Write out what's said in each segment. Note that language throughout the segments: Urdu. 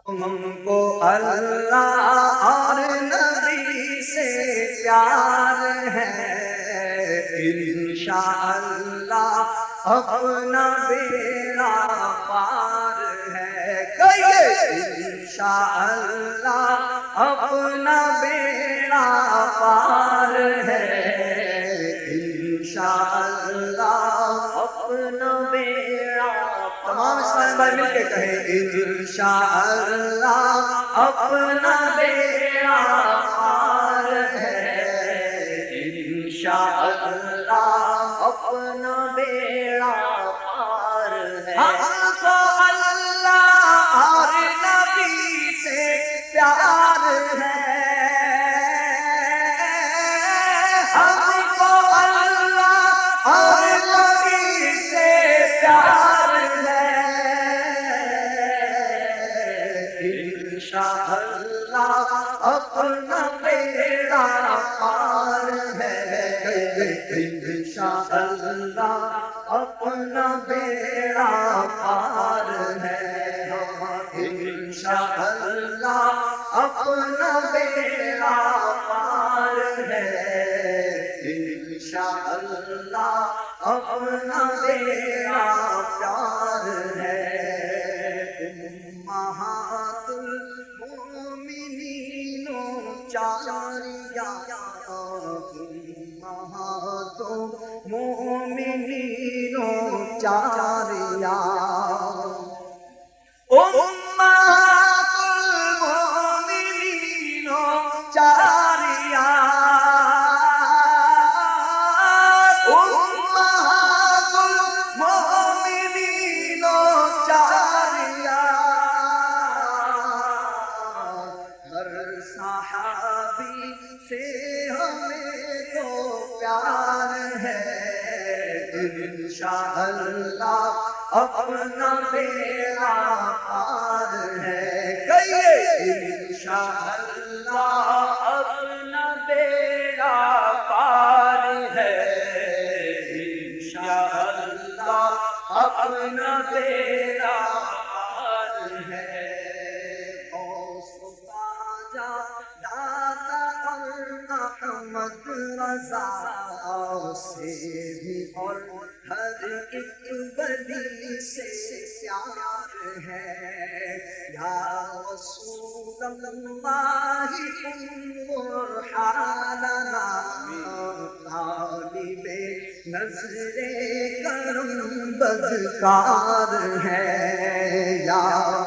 ہم کو اللہ اور نبی سے پیار ہے، انشاءاللہ اپنا بیڑا پار ہے، کہیے انشاءاللہ اپنا بیڑا پار ہے، انشاءاللہ اپنا بیڑا پار۔ تمام اسلام بھائی مل کے کہیں انشاءاللہ اپنا بیڑا پار ہے، انشاءاللہ اپنا بیڑا پار ہے۔ ہم کو اللہ اور نبی سے پیار ہے، ہم کو اللہ اور نبی سے پیار ہے، انشاءاللہ اپنا بیڑا پار ہے، انشاءاللہ اپنا بیڑا پار ہے، انشاءاللہ اپنا بیڑا پار ہے، انشاءاللہ اپنا بیڑا پار ہے۔ امہات المومنین چاریاں، امہات المومنین چاریاں، امہات المومنین چاریاں، امہات المومنین چاریاں، ہر صحابی سے ہمیں تو پیار ہے، انشاءاللہ اپنا بیڑا پار ہے، کہیے انشاءاللہ اپنا بیڑا پار ہے، انشاءاللہ اپنا بیڑا پار ہے۔ غوث خواجہ داتا احمد رضا سے بھی اور ہر ایک ولی سے پیار ہے، یا رسول اللہ انظر حالنا، طالب نظر کرم بدکار ہے، یا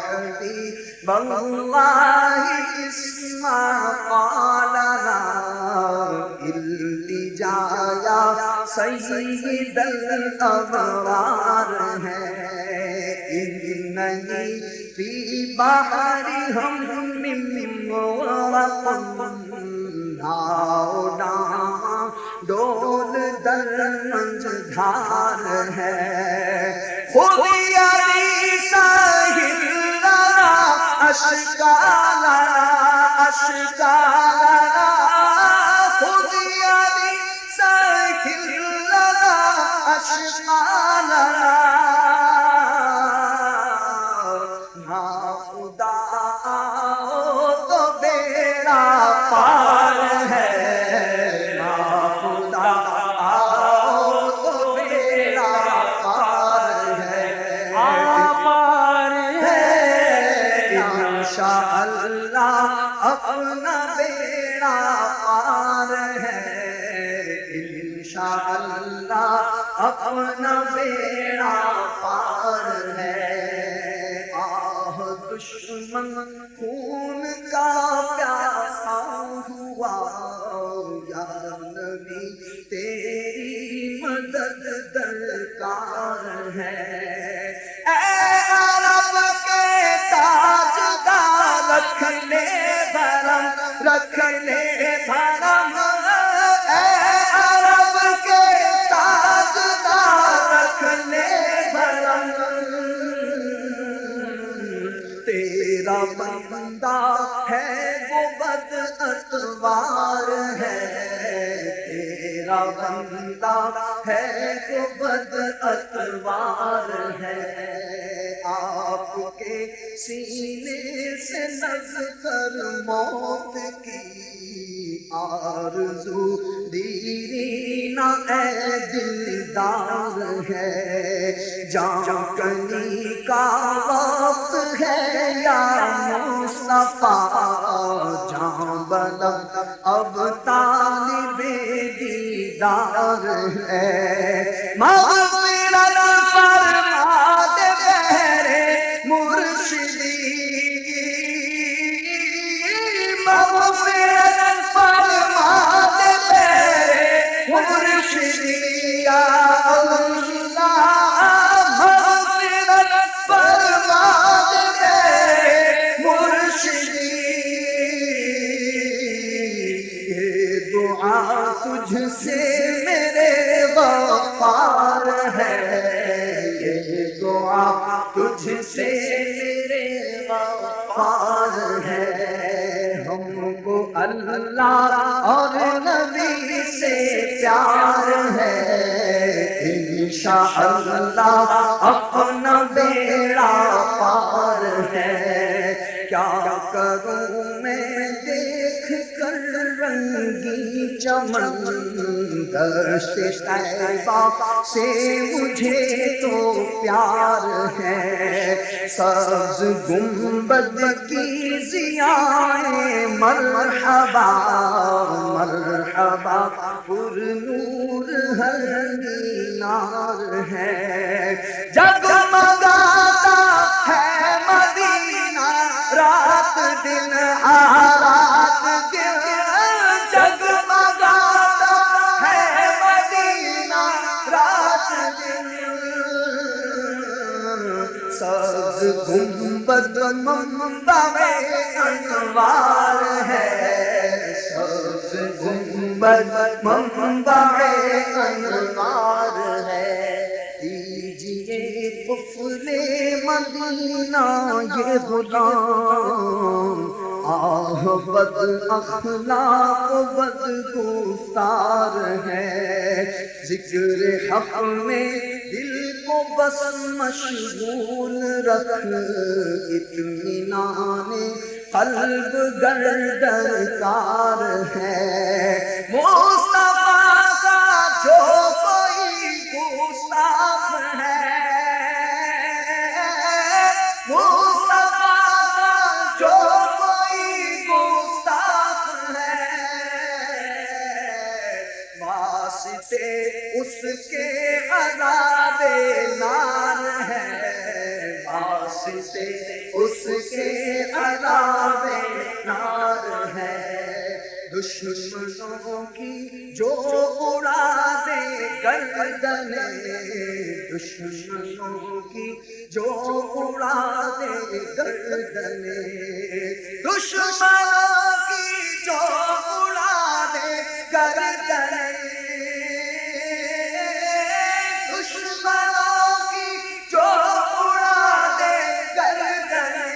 حبیب اللہ اسمع قالنا، التجا یا سید الابرار ہے، اننی فی بحر ہم من مغرق، ناؤ ڈاں ڈول در منج دھار ہے، خود یدی ساحل لنا اشکالنا، اشکالنا، خود یدی ساحل لنا اشکالنا، نا خدا آؤ تو بیڑا پار ہے، نا خدا آؤ تو بیڑا پار ہے، پار ہے، انشاءاللہ اپنا بیڑا پار ہے، انشاءاللہ اپنا بیڑا پار ہے۔ آہ دشمن خون کا پیاسا ہوا، یا نبی تیری مدد درکار ہے، اے عرب کے تاجدار رکھ لے بھرم، رکھ لے بھرم، اے عرب کے تاجدار رکھ لے بھرم، تیرا بندہ ہے وہ بد اتوار ہے، تیرا بندہ ہے وہ بد اتوار ہے، آپ کے سینے سے لگ کر موت کی آرزو دیرینہ اے دلدار ہے، جان کنی کا وقت ہے یا مصطفیٰ، جان بلغ اب طالب دیدار ہے، مغفرت فرما دے بہرے مرشدی، مغفرت فرما دے بہرے مرشدی یا اللہ، مغفرت فرما دے بہرے مرشدی، یہ دعا تجھ سے میرے غفار ہے، یہ دعا تجھ سے میرے غفار ہے، ہم کو اللہ اور نبی سے پیار ہے، انشاءاللہ اپنا بیڑا پار ہے، کیا کروں میں دیکھ کر رنگی چمن دشت طیبہ سے مجھے تو پیار ہے، سبز گنبد کی ضیائیں مرحبا مرحبا پر نور ہر مینار ہے، جگمگاتا ہے مدینہ رات دن رات دن، جگمگاتا ہے مدینہ رات دن، سبز گنبد منبع انوار ہے، سبز گنبد منبع انوار ہے، دیجئے طفل مدینہ یہ غلام، آہ بد اخلاق بد گفتار ہے، ذکر حق میں دل کو بس مشغول رکھ، اطمینان قلب گر درکار ہے، مصطفیٰ کا جو کوئی گستاخ ہے، مصطفیٰ کا جو کوئی گستاخ ہے، واسطے اس کے عذاب نار ہے، واسطے اس کے عذاب نار ہے، دشمنوں کی جو اڑا دے گردنیں، دشمنوں کی جو اڑا دے گردنیں، دشمنوں کی جو اڑا دے گردنیں، دشمنوں کی جو اڑا دے گردنیں،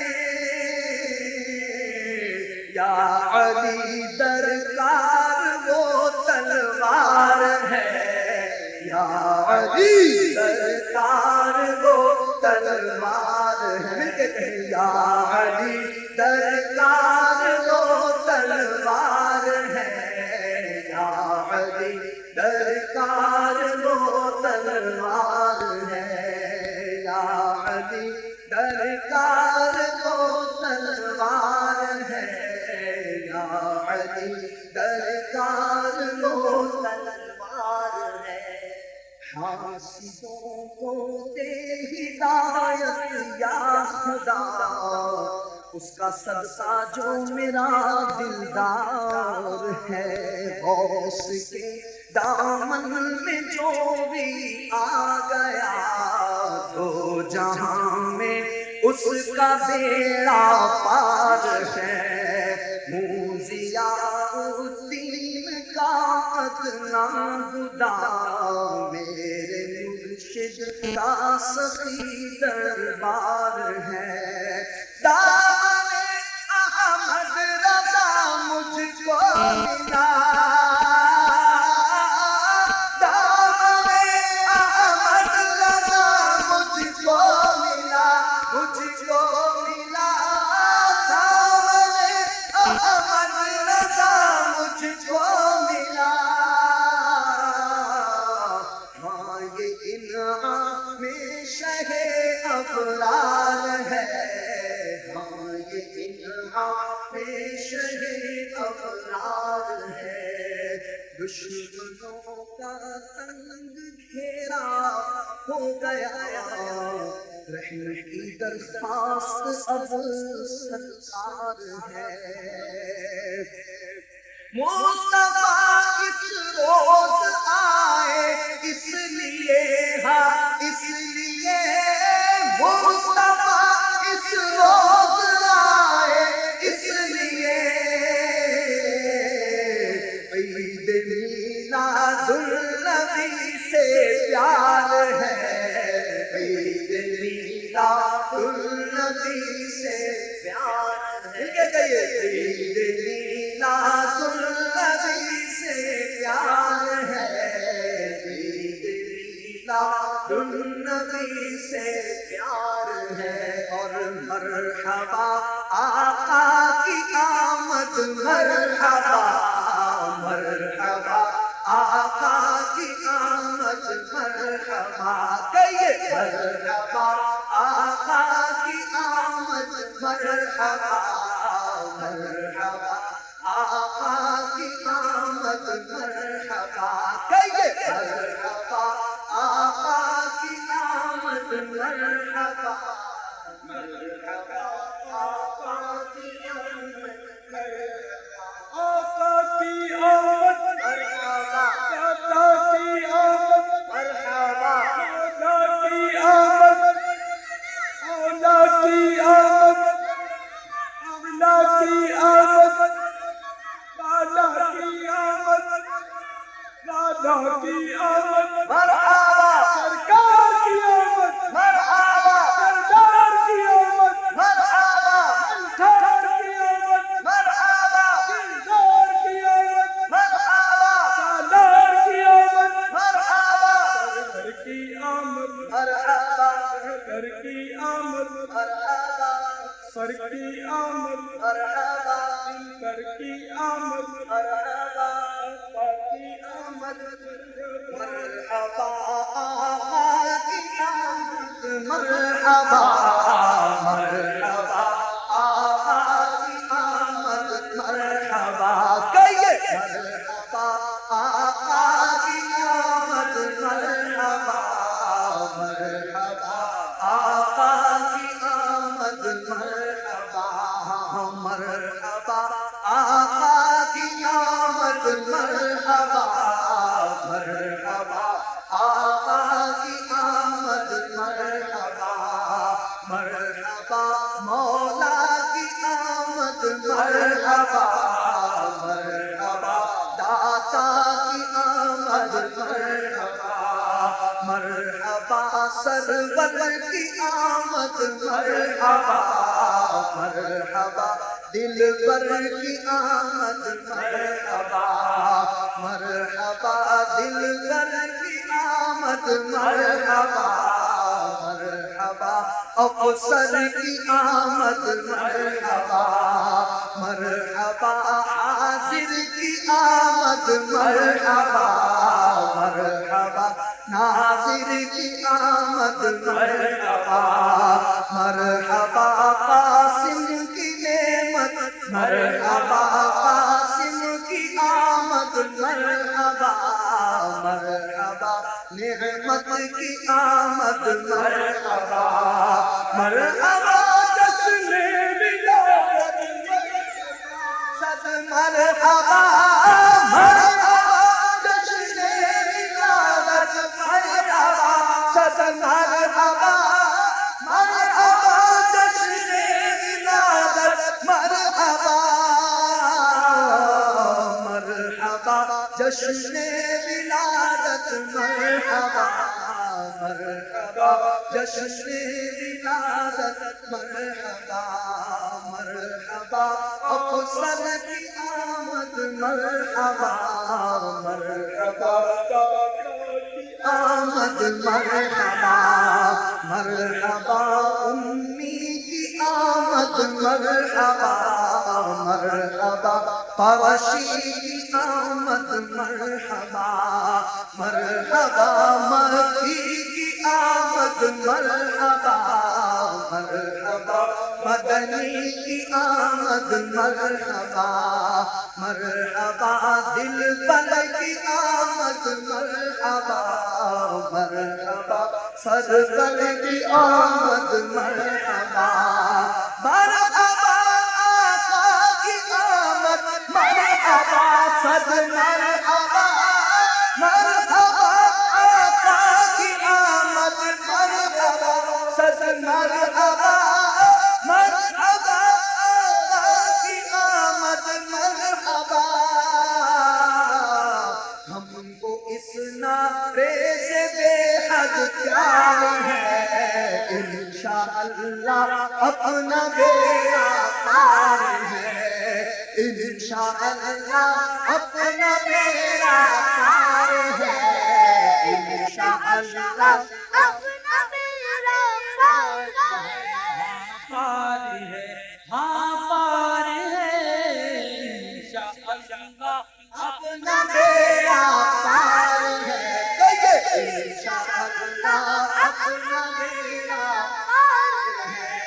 یا علی درکار وہ تلوار ہے، یا علی درکار وہ تلوار ہے، ملتے کہیں یا علی درکار وہ تلوار ہے، یا علی درکار وہ تلوار ہے، یا علی درکار وہ تلوار ہے، یا علی درکار وہ تلوار ہے، حاسدوں کو دے ہدایت یا خدا، اس کا صدقہ جو میرا دلدار ہے، غوث کے دامن میں جو بھی آ گیا، دو جہاں میں اس کا بیڑا پار ہے، موزیا الدین کا ادنا گدا، میرے مرشد کا سخی دربار ہے، دامن احمد رضا مجھ کو ملا، دامن احمد رضا مجھ کو ملا، شہ ابرار ہے، دشمنوں کا تنگ گھیرا ہو گیا، رحم کی درخواست اب سرکار ہے۔ مصطفیٰ اس روز آئے اس لیے، ہاں اس لیے مصطفیٰ اس روز آئے اس لیے، عید میلاد النبی سے پیار ہے، عید میلاد النبی سے پیار ہے، عید میلاد النبی سے پیار ہے، عید میلاد النبی سے پیار ہے، اور مرحبا آقا کی آمد، مرحبا مرحبا آقا کی آمد، مرحبا کہیے مرحبا آقا کی آمد، مرحبا مرحبا آقا کی آمد، مرحبا کہیے مرحبا آقا کی آمد، مرحبا مرحبا آقا کی آمد، آقا کی آمد، مرحبا دادا کی آمد، مرحبا مولا کی آمد، مولا کی آمد، مولا کی آمد، دادا کی آمد، دادا کی آمد، مرحبا سرکار کی آمد، مرحبا سردار کی آمد، مرحبا ٹھار کی آمد، مرحبا دلدار کی آمد، مرحبا سالار کی آمد، مرحبا سرور کی آمد، مرحبا سرور کی آمد، مرحبا سر کی آمد، مرحبا سر کی آمد، مرحبا آقا کی آمد، مرحبا آقا کی آمد، مرحبا مرحبا آقا کی آمد، مرحبا کہیے مرحبا آقا کی آمد، مرحبا مرحبا آقا کی آمد، مرحبا مرحبا آقا کی آمد، مرحبا مرحبا آقا کی آمد، مرحبا مرحبا مولا کی آمد، مرحبا مرحبا داتا کی آمد، مرحبا مرحبا سرور کی آمد، مرحبا مرحبا دلبر کی آمد، مرحبا مرحبا دلبر کی آمد، مرحبا مرحبا افسر کی آمد، مرحبا مرحبا حاضر کی آمد، مرحبا مرحبا ناظر کی آمد، مرحبا مرحبا قاسم کی نعمت، مرحبا قاسم کی آمد، مرحبا مرحبا نعمت کی آمد، مرحبا مرحبا جشن ولادت، صد مرحبا مرحبا جشن ولادت، مرحبا صد مرحبا مرحبا جشن ولادت، مرحبا مرحبا جشن ولادت، مرحبا مرحبا جشن ولادت، مرحبا مرحبا افسر کی آمد، مرحبا مرحبا آمد، مرحبا مرحبا امی کی آمد، مرحبا مرحبا پرشی کی آمد، مرحبا مرحبا مکی کی آمد، مرحبا مرحبا مدنی کی آمد مرحبا مرحبا دل بل کی آمد مرحبا مرحبا سرور کی آمد مرحبا مرحبا آقا کی آمد مرحبا صد مرحبا مرحبا آقا کی آمد مرحبا صد مرحبا مرحبا آقا کی آمد مرحبا ہم کو اس نعرے سے بے حد پیار ہے انشاءاللہ اپنا بیڑا پار ہے انشاءاللہ اپنا بیڑا پار ہے انشاءاللہ اپنا بیڑا پار ہے ہاں پار ہے انشاءاللہ اپنا بیڑا پار ہے انشاءاللہ اپنا بیڑا پار ہے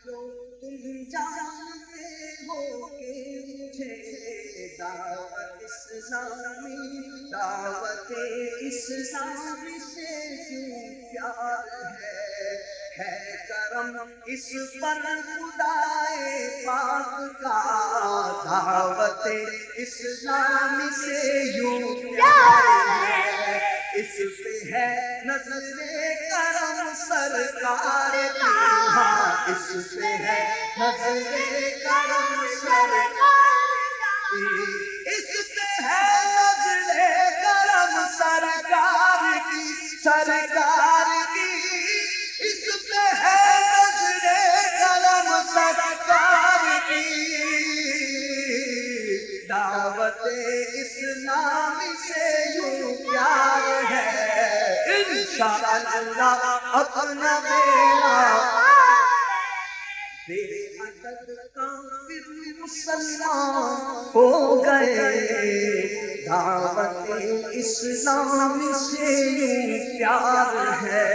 تم جانتے ہو کہ مجھے دعوت اسلامی سے کیوں پیار ہے کرم اس پر خدائے پاک کا دعوت اسلامی سے یوں پیار ہے اس پہ ہے نظر کرم سرکار کی ہاں اس پہ ہے نظر کرم سرکار کی اس پہ ہے نظر کرم سرکار کی سرکار کی اس پہ ہے نظر کرم سرکار کی دعوت اسلامی سے یوں پیار ہے انشاءاللہ اپنا بیڑا بے عدد کافر مسلمان ہو گئے دعوت اسلامی سے یوں پیار ہے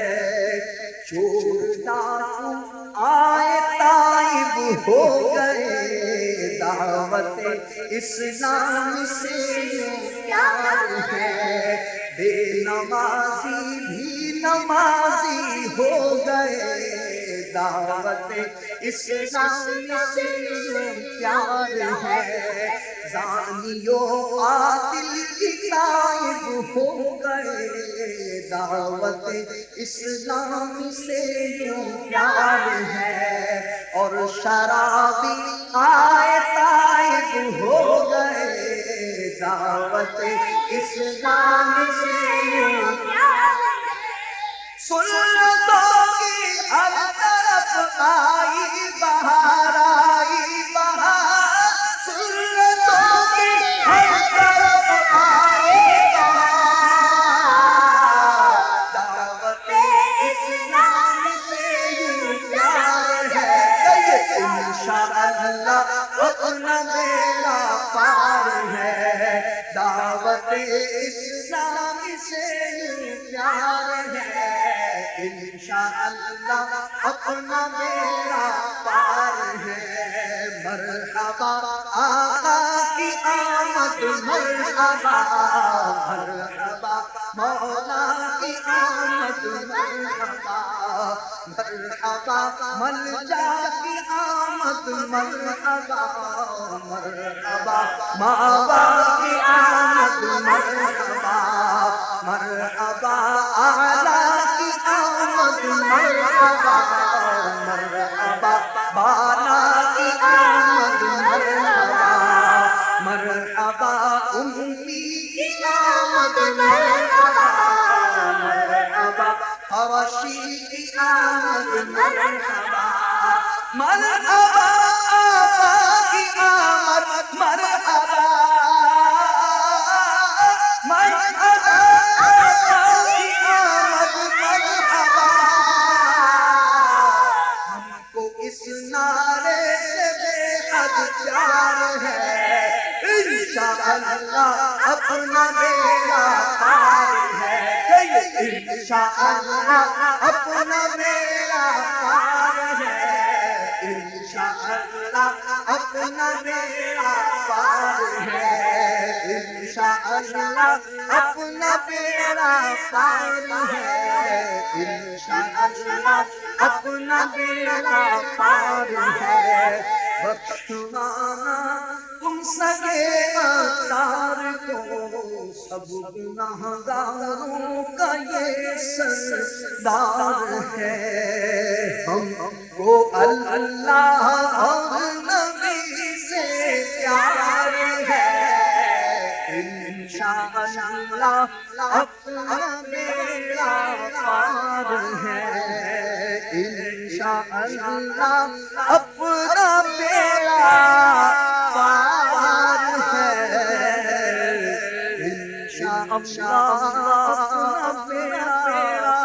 چور ڈاکو آئے تائب ہو گئے دعوت اسلامی سے یوں پیار ہے بے نمازی بھی نمازی ہو گئے دعوت اسلامی سے یوں پیار ہے زانیوں قاتل کی تائب ہو گئے دعوت اسلامی سے یوں پیار ہے اور شرابی آئے تائب ہو گئے دعوت اسلامی سے یوں پیار ہے سنتوں کی ہر طرف آئی بہار آئی بہار سنتوں کی ہر طرف آئی بہار دعوت اسلام سے یوں پیار ہے انشاءاللہ اپنا بیڑا پار ہے دعوت اسلام سے یوں پیار ہے انشاءاللہ اپنا بیڑا پار ہے مرحبا آقا کی آمد مرحبا مرحبا مولا کی آمد مرحبا مرحبا ملجا کی آمد مرحبا مرحبا ماوا کی آمد مرحبا مرحبا اعلی کی آمد مرحبا مرحبا بالا کی آمد مرحبا مرحبا امی کی آمد مرحبا مرحبا حواشی کی آمد مرحبا مرحبا آقا کی آمد مرحبا مرحبا آقا کی آمد مرحبا ہم کو اس نعرے سے بے حد پیار ہے انشاءاللہ اپنا بیڑا پار ہے انشاءاللہ اپنا بیڑا پار ہے، انشاءاللہ اپنا بیڑا پار ہے، انشاءاللہ اپنا بیڑا پار ہے، انشاءاللہ اپنا بیڑا پار ہے۔ بخشوانا تم سگے اتار کو، سب گناہگاروں کا یہ سردار ہے۔ ہم کو اللہ اور نبی سے پیار ہے، انشاءاللہ اپنا بیڑا پار ہے، انشاءاللہ اپنا بیڑا پار ہے، انشاءاللہ اپنا بیڑا